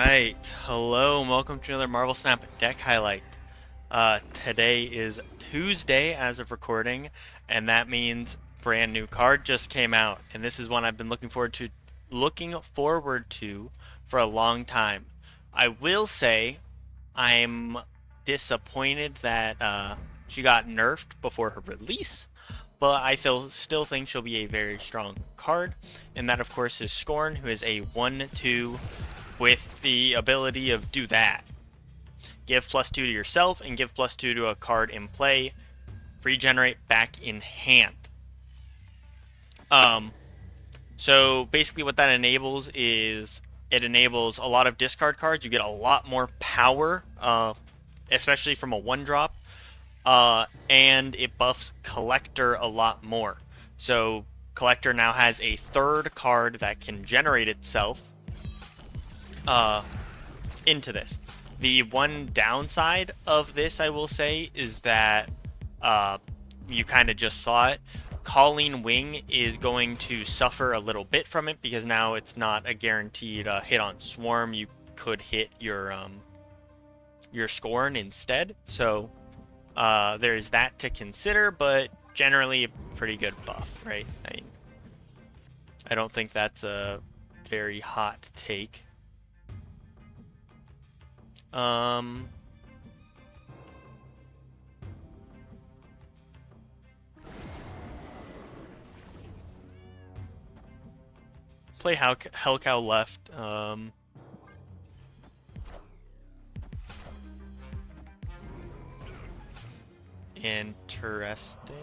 Alright, hello and welcome to another Marvel Snap deck highlight. Today is Tuesday as of recording, and that means brand new card just came out, and this is one I've been looking forward to for a long time. I will say I'm disappointed that she got nerfed before her release, but I still think she'll be a very strong card, and that of course is Scorn, who is a 1/2 with the ability of do that. Give +2 to yourself and give +2 to a card in play. Regenerate back in hand. Um, so basically what that enables is it enables a lot of discard cards. You get a lot more power, especially from a 1-drop. And it buffs Collector a lot more. So Collector now has a third card that can generate itself into this. The one downside of this, I will say, is that you kind of just saw it. Colleen Wing is going to suffer a little bit from it because now it's not a guaranteed hit on Swarm. You could hit your Scorn instead. So there's that to consider, but generally a pretty good buff, right? I don't think that's a very hot take. Play Hellcow left. Interesting.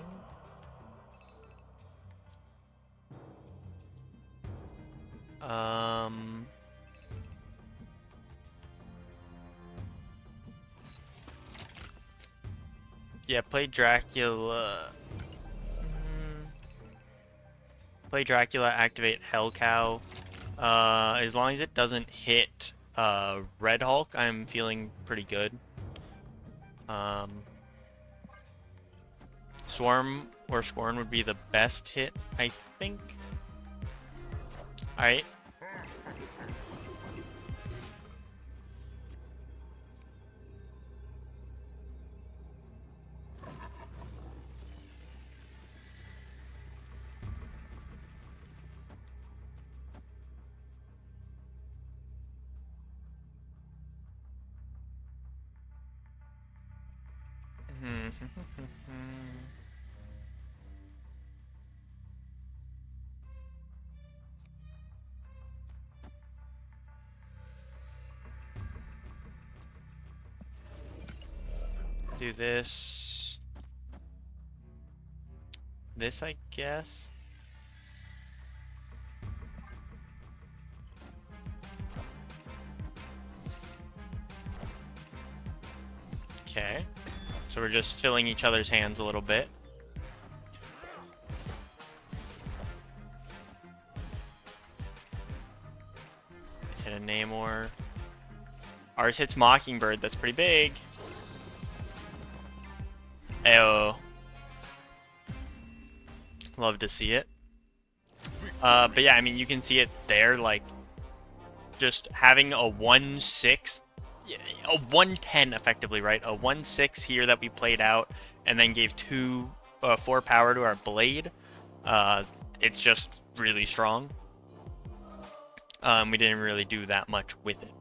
Yeah, play Dracula. Play Dracula, activate Hellcow. As long as it doesn't hit Red Hulk, I'm feeling pretty good. Swarm or Scorn would be the best hit, I think. Alright. Do this. This, I guess. Okay. So we're just filling each other's hands a little bit. Hit a Namor. Ours hits Mockingbird, that's pretty big. Ayo. Love to see it. But yeah, I mean, you can see it there, like, just having a 1/6, a 1/10 effectively, right? A 1/6 here that we played out, and then gave 4 power to our blade. It's just really strong. We didn't really do that much with it.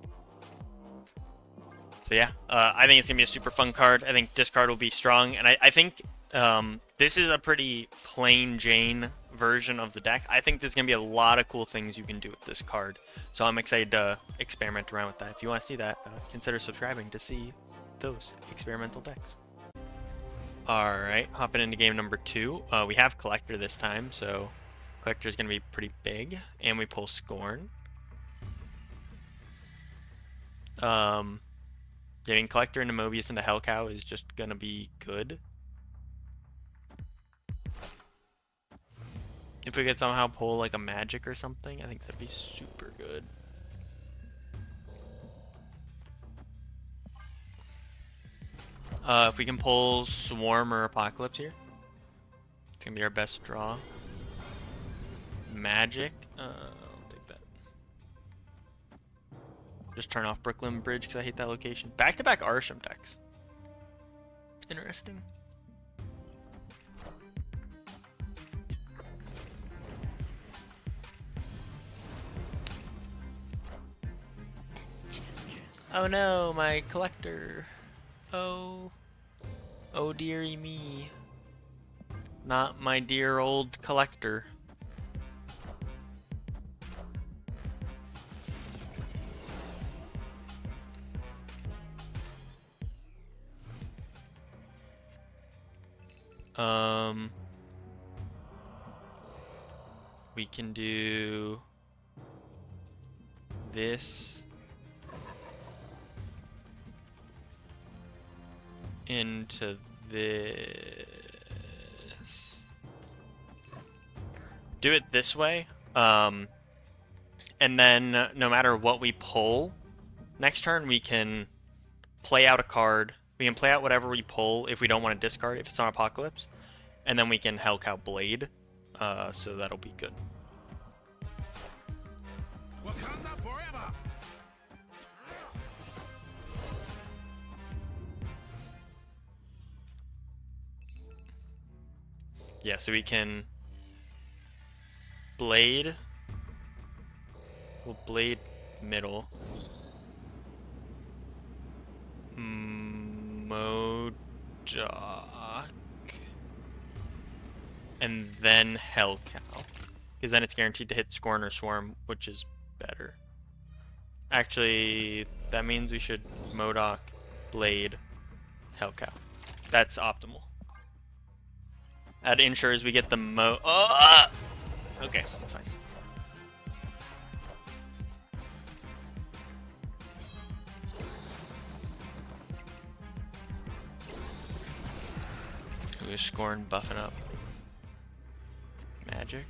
So yeah, I think it's going to be a super fun card. I think discard will be strong, and I think this is a pretty plain Jane version of the deck. I think there's going to be a lot of cool things you can do with this card. So I'm excited to experiment around with that. If you want to see that, consider subscribing to see those experimental decks. Alright, hopping into game number 2. We have Collector this time, so Collector is going to be pretty big. And we pull Scorn. Getting Collector into Morbius into Hellcow is just gonna be good. If we could somehow pull like a Magik or something, I think that'd be super good. If we can pull Swarm or Apocalypse here, it's gonna be our best draw. Magik, I'll take that. Just turn off Brooklyn Bridge because I hate that location. Back-to-back Arsham decks. Interesting. Oh no, my collector. Oh. Oh dearie me. Not my dear old collector. We can do this into this. Do it this way. And then no matter what we pull, next turn we can play out a card. We can play out whatever we pull if we don't want to discard if it's on Apocalypse. And then we can Hellcow Blade. So that'll be good. Wakanda forever. Yeah, so we can Blade. We'll Blade middle. M.O.D.O.K. And then Hellcow. Because then it's guaranteed to hit Scorn or Swarm, which is better. Actually, that means we should M.O.D.O.K, Blade, Hellcow. That's optimal. That ensures we get the okay, that's fine. Ooh, Scorn buffing up. Magik.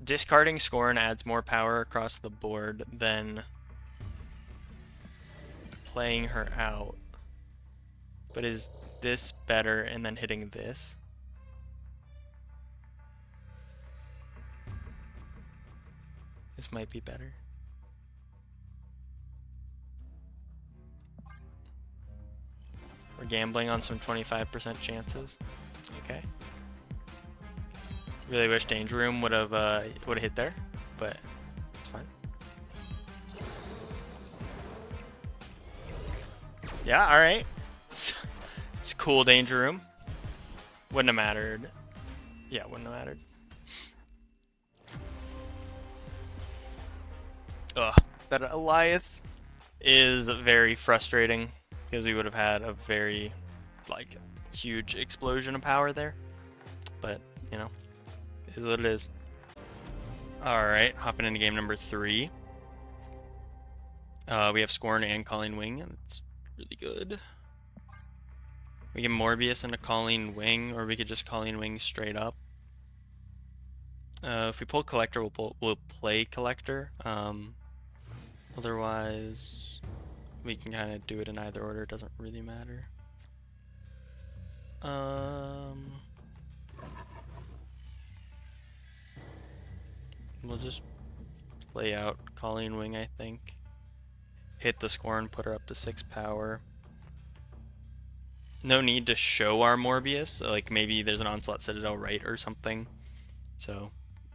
Discarding Scorn adds more power across the board than playing her out. But is this better and then hitting this? This might be better. We're gambling on some 25% chances. Okay. Really wish Danger Room would have hit there, but it's fine. Yeah, all right. It's cool, Danger Room. Wouldn't have mattered. Yeah, wouldn't have mattered. Ugh, that Eliath is very frustrating because we would have had a very, like, huge explosion of power there. But, you know, it is what it is. Alright, hopping into game number 3. We have Scorn and Colleen Wing, and it's really good. We can Morbius into Colleen Wing, or we could just Colleen Wing straight up. If we pull Collector, we'll play Collector. Otherwise, we can kind of do it in either order. It doesn't really matter. We'll just play out Colleen Wing, I think. Hit the Scorn, put her up to 6 power. No need to show our Morbius. Like, maybe there's an Onslaught Citadel right or something. So,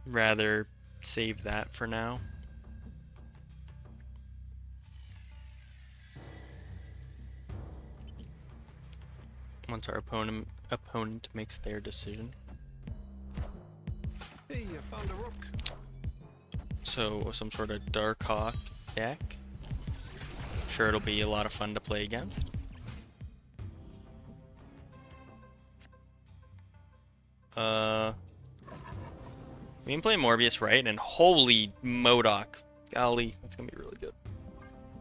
rather save that for now. Once our opponent makes their decision. Hey, you found a rook. So some sort of Darkhawk deck. Sure, it'll be a lot of fun to play against. We can play Morbius right, and holy M.O.D.O.K, golly, that's gonna be really good.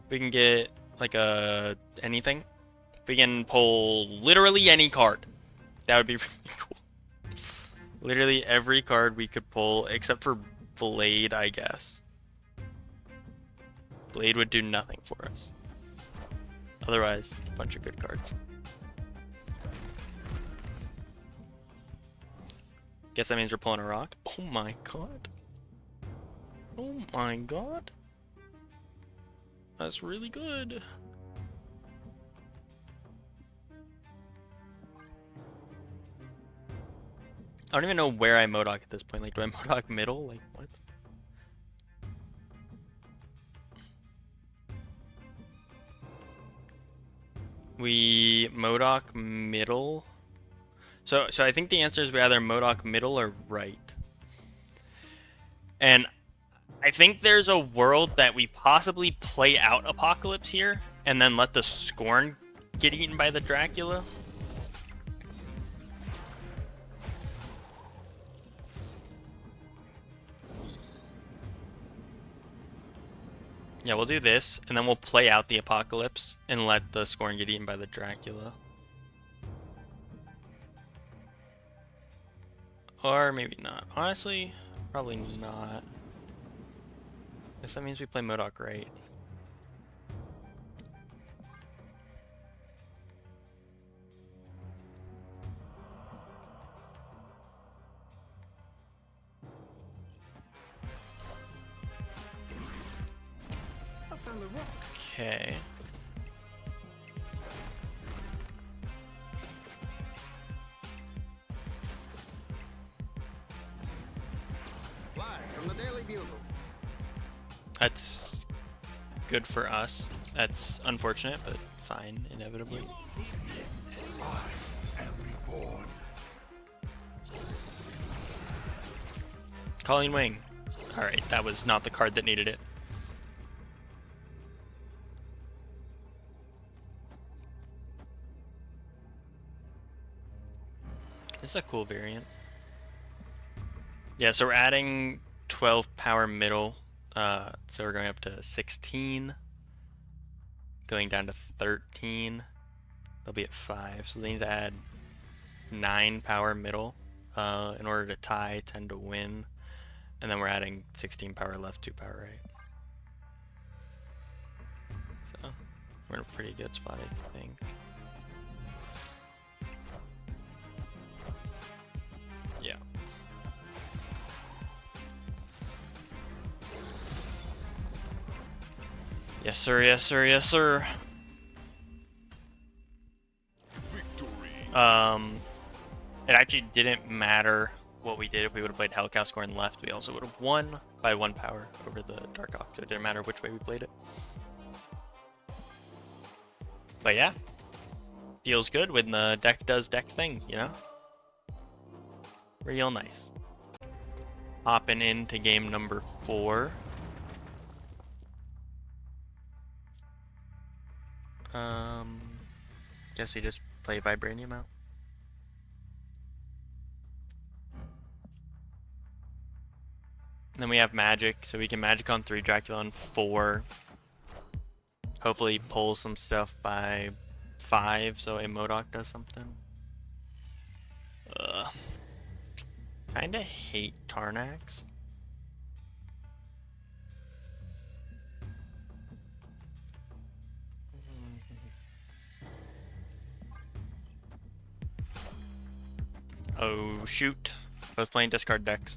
We can get like a anything. we can pull literally any card. That would be really cool. Literally every card we could pull, except for Blade, I guess. Blade would do nothing for us. Otherwise, a bunch of good cards. Guess that means we're pulling a rock. Oh my god. Oh my god. That's really good. I don't even know where I M.O.D.O.K at this point. Like, do I M.O.D.O.K middle? Like, what? We M.O.D.O.K middle. So I think the answer is we either M.O.D.O.K middle or right. And I think there's a world that we possibly play out Apocalypse here and then let the Scorn get eaten by the Dracula. Yeah, we'll do this, and then we'll play out the Apocalypse and let the Scorn get eaten by the Dracula. Or maybe not. Honestly, probably not. Guess that means we play M.O.D.O.K right. I found a rock. Okay. Live from the Daily Bugle. That's good for us. That's unfortunate, but fine, inevitably. Colleen Wing. Alright, that was not the card that needed it. This is a cool variant. Yeah, so we're adding 12 power middle. So we're going up to 16. Going down to 13. They'll be at 5. So they need to add 9 power middle in order to tie, 10 to win. And then we're adding 16 power left, 2 power right. So we're in a pretty good spot, I think. Yeah. Yes, sir. Yes, sir. Yes, sir. Victory. It actually didn't matter what we did if we would have played Hellcow Scorn left. We also would have won by 1 power over the Darkhawk, so it didn't matter which way we played it. But yeah, feels good when the deck does deck things, you know? Real nice. Hopping into game number 4. Guess we just play Vibranium out. And then we have Magik, so we can Magik on 3, Dracula on 4. Hopefully pull some stuff by 5, so a M.O.D.O.K does something. Kinda hate Tarnax. Oh shoot. Both playing discard decks.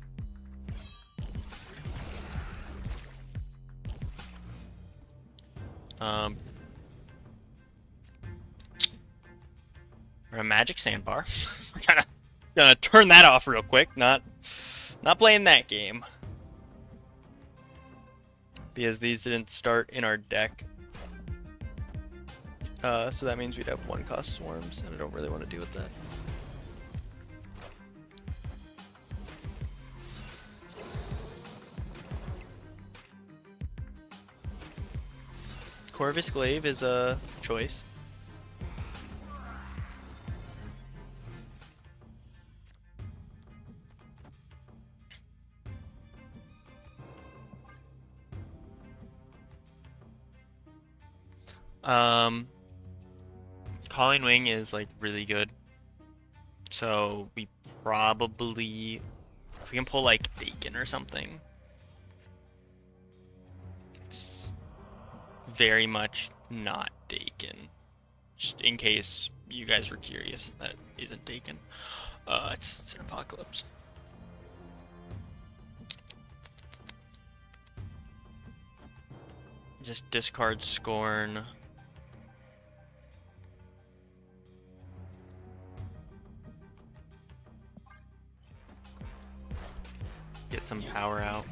We're a Magik Sandbar. We're gonna turn that off real quick. Not playing that game. Because these didn't start in our deck. So that means we'd have 1-cost swarms, and I don't really want to deal with that. Corvus Glaive is a choice. Colleen Wing is like really good. So we probably, if we can pull like Daken or something. It's very much not Daken. Just in case you guys were curious, that isn't Daken. It's an Apocalypse. Just discard Scorn. Get some power out.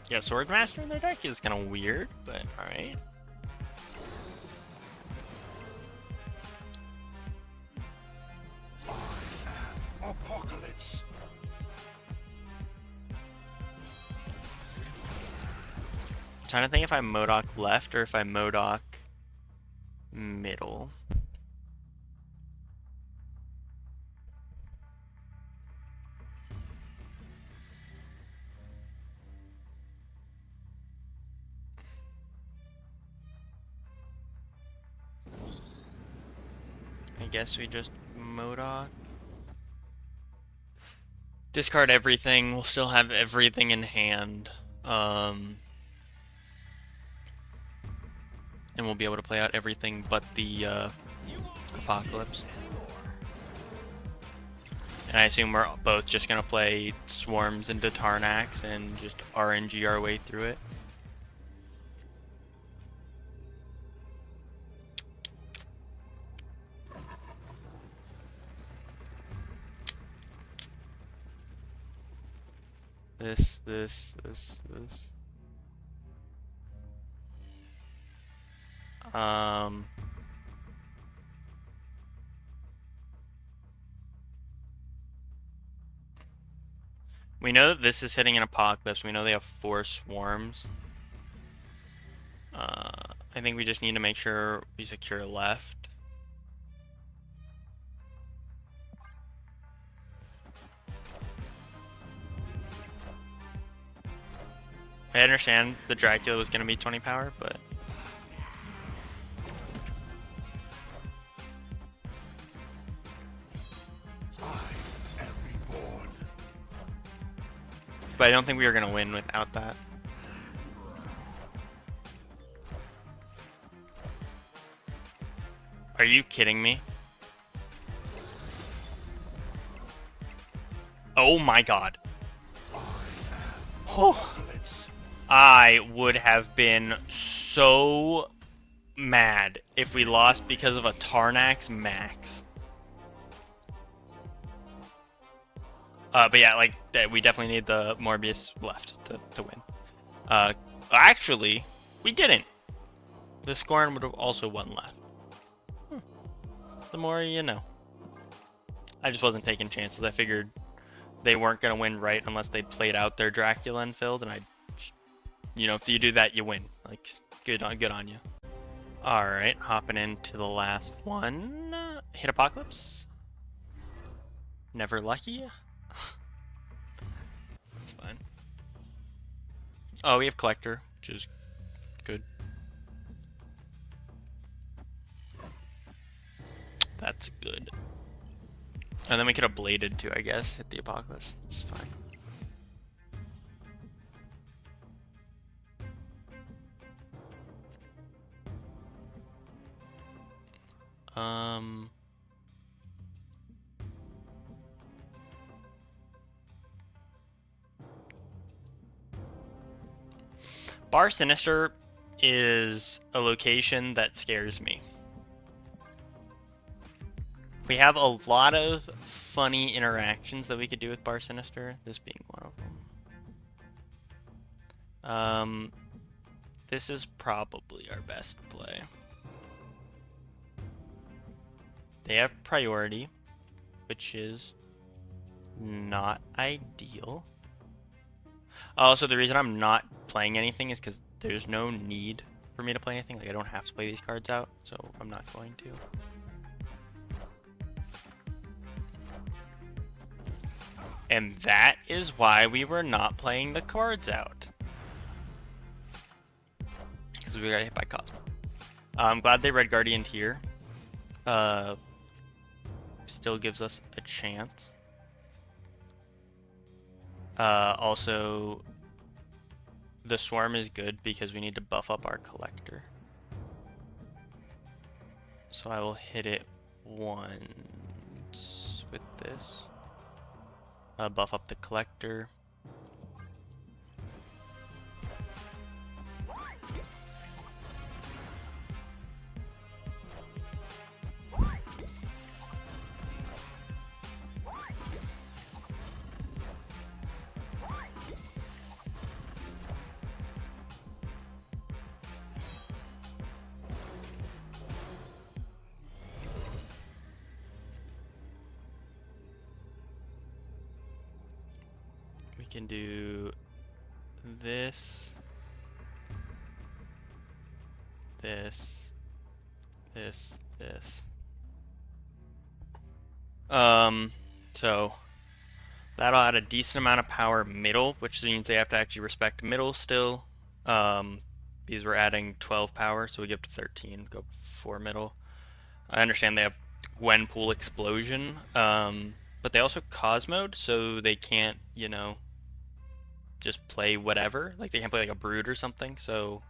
Yeah, Swordmaster in their deck is kind of weird, but alright. Apocalypse. I'm trying to think if I M.O.D.O.K left or if I M.O.D.O.K middle. I guess we just M.O.D.O.K. Discard everything. We'll still have everything in hand. And we'll be able to play out everything but the Apocalypse. And I assume we're both just gonna play Swarms into Tarnax and just RNG our way through it. This. We know that this is hitting an Apocalypse. We know they have 4 Swarms. I think we just need to make sure we secure left. I understand the Dracula was going to be 20 power, but... But I don't think we were going to win without that. Are you kidding me? Oh my god. Oh. I would have been so mad if we lost because of a Tarnax max. But yeah, like we definitely need the Morbius left to win. Actually, we didn't. The Scorn would have also won left. The more you know. I just wasn't taking chances. I figured they weren't gonna win right unless they played out their Dracula and filled, and you know, if you do that, you win. Like, good on you. All right, hopping into the last one. Hit Apocalypse. Never lucky. That's fine. Oh, we have Collector, which is good. That's good. And then we could have Bladed too, I guess. Hit the Apocalypse. It's fine. Bar Sinister is a location that scares me. We have a lot of funny interactions that we could do with Bar Sinister, this being one of them. This is probably our best play. They have priority, which is not ideal. Also, the reason I'm not playing anything is because there's no need for me to play anything. Like, I don't have to play these cards out, so I'm not going to. And that is why we were not playing the cards out. because we got hit by Cosmo. I'm glad they Red Guardianed here. Still gives us a chance. Also, the Swarm is good because we need to buff up our Collector. So I will hit it once with this. Buff up the Collector. We can do this, this, this. So that'll add a decent amount of power middle, which means they have to actually respect middle still. Because we're adding 12 power, so we get up to 13, go for middle. I understand they have Gwenpool Explosion, but they also Cosmode, so they can't, you know, just play whatever. Like they can't play like a Brood or something, so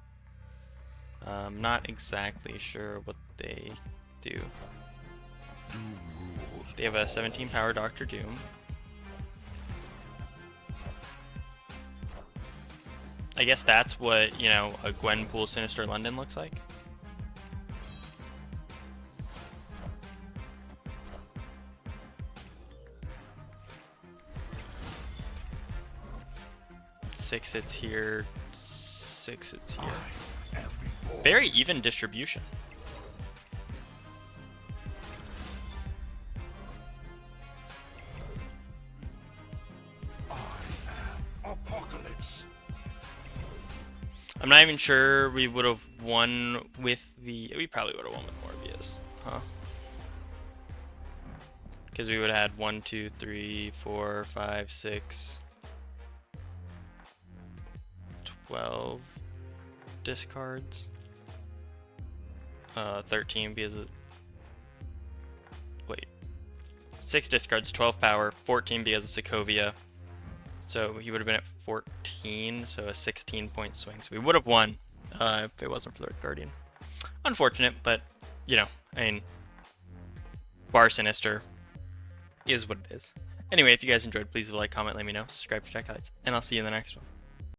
I'm not exactly sure what they do. They have a 17 power Dr. Doom. I guess that's what, you know, a Gwenpool Sinister London looks like. Six hits here, 6 hits here. Very even distribution. Apocalypse. I'm not even sure we would have won with the... We probably would have won with Morbius, huh? Because we would have had 1, 2, 3, 4, 5, 6, 12 discards. 13 because of... Wait. 6 discards, 12 power, 14 because of Sokovia. So he would have been at 14, so a 16-point swing. So we would have won if it wasn't for the Red Guardian. Unfortunate, but, you know, I mean, bar Sinister is what it is. Anyway, if you guys enjoyed, please leave a like, comment, let me know, subscribe for tech highlights, and I'll see you in the next one.